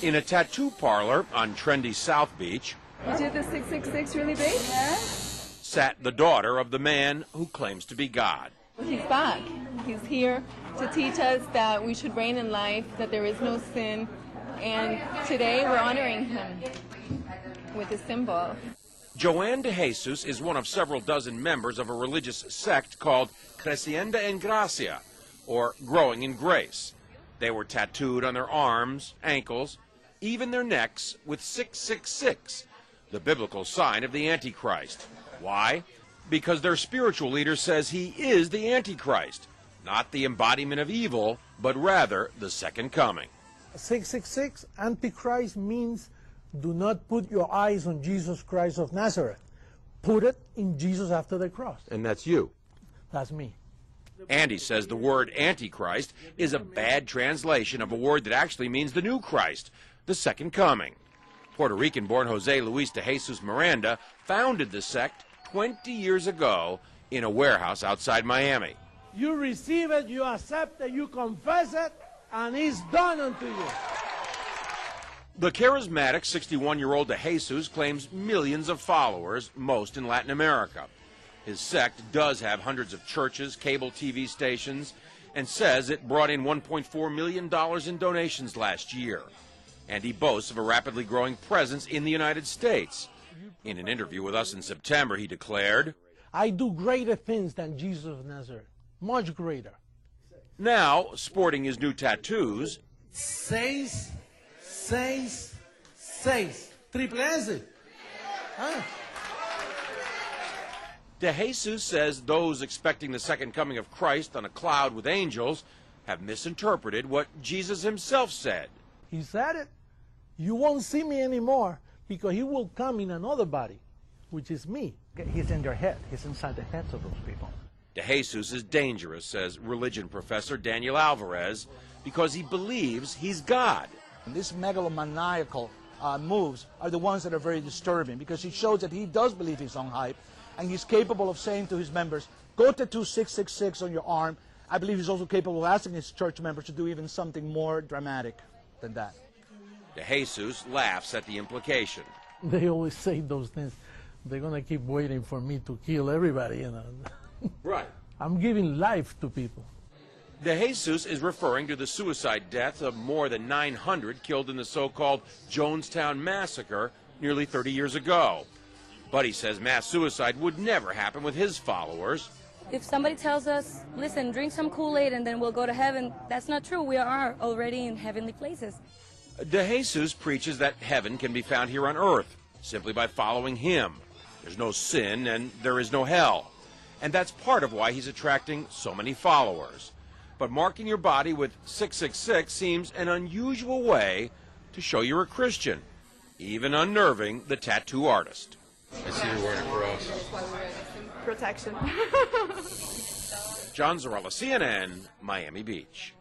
In a tattoo parlor on trendy South Beach, You did the 666 really big? Yeah. sat the daughter of the man who claims to be God. He's back. He's here to teach us that we should reign in life, that there is no sin, and today we're honoring him with a symbol. Joanne de Jesus is one of several dozen members of a religious sect called Creciendo en Gracia, or Growing in Grace. They were tattooed on their arms, ankles, even their necks with 666, the biblical sign of the Antichrist. Why? Because their spiritual leader says he is the Antichrist, not the embodiment of evil, but rather the second coming. 666, Antichrist means do not put your eyes on Jesus Christ of Nazareth. Put it in Jesus after the cross. And that's you. That's me. Andy says the word Antichrist is a bad translation of a word that actually means the new Christ, the second coming. Puerto Rican-born Jose Luis de Jesus Miranda founded the sect 20 years ago in a warehouse outside Miami. You receive it, you accept it, you confess it, and it's done unto you. The charismatic 61-year-old de Jesus claims millions of followers, most in Latin America. His sect does have hundreds of churches, cable TV stations, and says it brought in $1.4 million in donations last year. And he boasts of a rapidly growing presence in the United States. In an interview with us in September, he declared, I do greater things than Jesus of Nazareth, much greater. Now, sporting his new tattoos, 6, 6, 6. Triple S. Huh? de Jesus says those expecting the second coming of Christ on a cloud with angels have misinterpreted what Jesus himself said. He said it. You won't see me anymore because he will come in another body, which is me. He's in their head. He's inside the heads of those people. De Jesus is dangerous, says religion professor Daniel Alvarez, because he believes he's God. These megalomaniacal moves are the ones that are very disturbing because it shows that he does believe his own hype and he's capable of saying to his members, go tattoo 666 on your arm. I believe he's also capable of asking his church members to do even something more dramatic than that. De Jesus laughs at the implication. They always say those things. They're going to keep waiting for me to kill everybody, you know. Right. I'm giving life to people. De Jesus is referring to the suicide deaths of more than 900 killed in the so-called Jonestown Massacre nearly 30 years ago. But he says mass suicide would never happen with his followers. If somebody tells us, listen, drink some Kool-Aid and then we'll go to heaven, that's not true. We are already in heavenly places. De Jesus preaches that heaven can be found here on earth simply by following him. There's no sin and there is no hell. And that's part of why he's attracting so many followers. But marking your body with 666 seems an unusual way to show you're a Christian, even unnerving the tattoo artist. I see you're wearing a cross. Protection. John Zarella, CNN, Miami Beach.